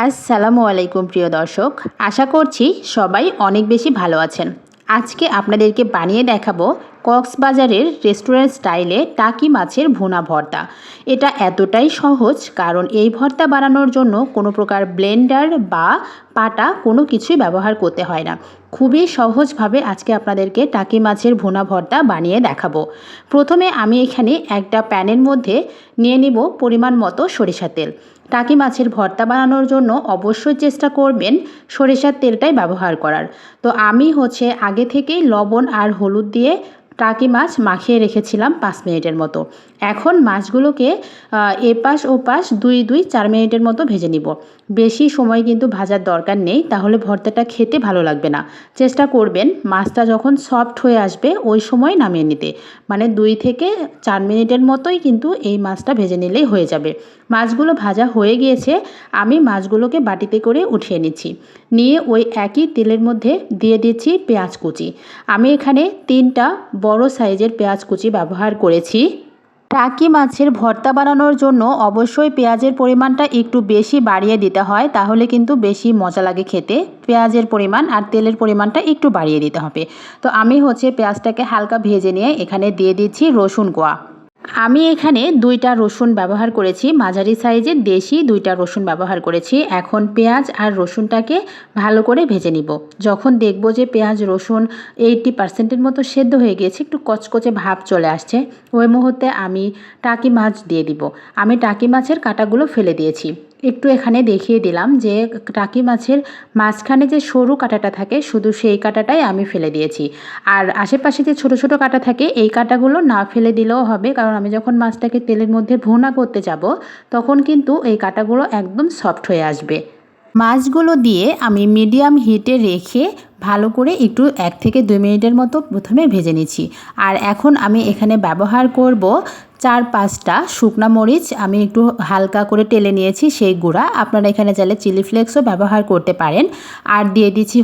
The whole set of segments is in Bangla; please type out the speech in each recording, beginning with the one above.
আসসালামু আলাইকুম প্রিয় দর্শক, আশা করছি সবাই অনেক বেশি ভালো আছেন। আজকে আপনাদেরকে বানিয়ে দেখাবো কক্সবাজারের রেস্টুরেন্ট স্টাইলে টাকি মাছের ভুনা ভর্তা। এটা এতটাই সহজ কারণ এই ভর্তা বানানোর জন্য কোনো প্রকার ব্লেন্ডার বা পাটা কোনো কিছুই ব্যবহার করতে হয় না। খুবই সহজভাবে আজকে আপনাদেরকে টাকি মাছের ভুনা ভর্তা বানিয়ে দেখাবো। প্রথমে আমি এখানে একটা প্যানের মধ্যে নিয়ে নিব পরিমাণ মতো সরিষার তেল। টাকি মাছের ভর্তা বানানোর জন্য অবশ্যই চেষ্টা করবেন সরিষার তেলটাই ব্যবহার করার। তো আমি আগে থেকেই লবণ আর হলুদ দিয়ে টাকি মাছ মাখিয়ে রেখেছিলাম 5 মিনিটের মতো। এখন মাছগুলোকে এপাশ ওপাশ 2-4 মিনিটের মতো ভেজে নিব। বেশি সময় কিন্তু ভাজার দরকার নেই, তাহলে ভর্তাটা খেতে ভালো লাগবে না। চেষ্টা করবেন মাছটা যখন সফট হয়ে আসবে ওই সময় নামিয়ে নিতে, মানে 2-4 মিনিটের মতোই কিন্তু এই মাছটা ভেজে নিলেই হয়ে যাবে। মাছগুলো ভাজা হয়ে গিয়েছে, আমি মাছগুলোকে বাটিতে করে উঠিয়ে নিচ্ছি। নিয়ে ওই একই তেলের মধ্যে দিয়ে দিচ্ছি পেঁয়াজ কুচি। আমি এখানে 3টা বড় সাইজের পেঁয়াজ কুচি ব্যবহার করেছি। টাকি মাছের ভর্তা বানানোর জন্য অবশ্যই পেঁয়াজের পরিমাণটা একটু বেশি বাড়িয়ে দিতে হয়, তাহলে কিন্তু বেশি মজা লাগে খেতে। পেঁয়াজের পরিমাণ আর তেলের পরিমাণটা একটু বাড়িয়ে দিতে হবে। তো আমি পেঁয়াজটাকে হালকা ভেজে নিয়ে এখানে দিয়ে দিচ্ছি রসুন কোয়া। আমি এখানে 2টা রসুন ব্যবহার করেছি, মাঝারি সাইজের দেশি 2টা রসুন ব্যবহার করেছি। এখন পেঁয়াজ আর রসুনটাকে ভালো করে ভেজে নিব। যখন দেখব যে পেঁয়াজ রসুন 80% মতো সেদ্ধ হয়ে গিয়েছে, একটু কচকচে ভাব চলে আসছে, ওই মুহূর্তে আমি টাকি মাছ দিয়ে দিব। আমি টাকি মাছের কাঁটাগুলো ফেলে দিয়েছি। একটু এখানে দেখিয়ে দিলাম যে টাকি মাছের মাঝখানে যে সরু কাঁটাটা থাকে শুধু সেই কাঁটাটাই আমি ফেলে দিয়েছি। আর আশেপাশে যে ছোট ছোট কাঁটা থাকে এই কাঁটাগুলো না ফেলে দিলেও হবে, কারণ আমি যখন মাছটাকে তেলের মধ্যে ভুনা করতে যাব তখন কিন্তু এই কাঁটাগুলো একদম সফট হয়ে আসবে। মাছগুলো দিয়ে আমি মিডিয়াম হিটে রেখে ভালো করে একটু 1-2 মিনিটের মতো প্রথমে ভেজে নিচ্ছি। আর এখন আমি এখানে ব্যবহার করব 4-5টা শুকনো মরিচ। আমি একটু হালকা করে টেলে নিয়েছি সেই গুঁড়া। আপনারা এখানে চাইলে চিলি ফ্লেক্সও ব্যবহার করতে পারেন। আর দিয়ে দিচ্ছি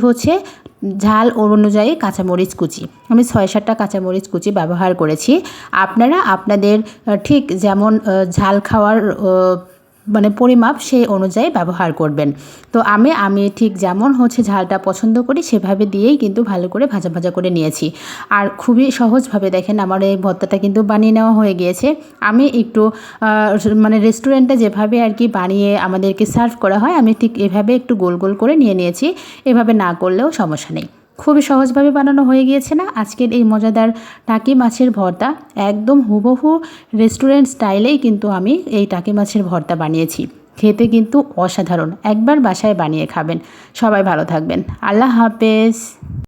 ঝাল অনুযায়ী কাঁচামরিচ কুচি। আমি 6-7টা কাঁচামরিচ কুচি ব্যবহার করেছি। আপনারা আপনাদের ঠিক যেমন ঝাল খাওয়ার মানে পরিমাপ সেই অনুযায়ী ব্যবহার করবেন। তো আমি ঠিক যেমন ঝালটা পছন্দ করি সেভাবে দিয়েই কিন্তু ভালো করে ভাজা ভাজা করে নিয়েছি। আর খুবই সহজভাবে দেখেন আমার এই ভর্তাটা কিন্তু বানিয়ে নেওয়া হয়ে গিয়েছে। আমি একটু মানে রেস্টুরেন্টে যেভাবে আর কি বানিয়ে আমাদেরকে সার্ভ করা হয়, আমি ঠিক এভাবে একটু গোল গোল করে নিয়ে নিয়েছি। এভাবে না করলেও সমস্যা নেই। খুবই সহজভাবে বানানো হয়ে গিয়েছে না আজকের এই মজাদার টাকি মাছের ভর্তা। একদম হুবহু রেস্টুরেন্ট স্টাইলেই কিন্তু আমি এই টাকি মাছের ভর্তা বানিয়েছি। খেতে কিন্তু অসাধারণ। একবার বাসায় বানিয়ে খাবেন। সবাই ভালো থাকবেন। আল্লাহ হাফেজ।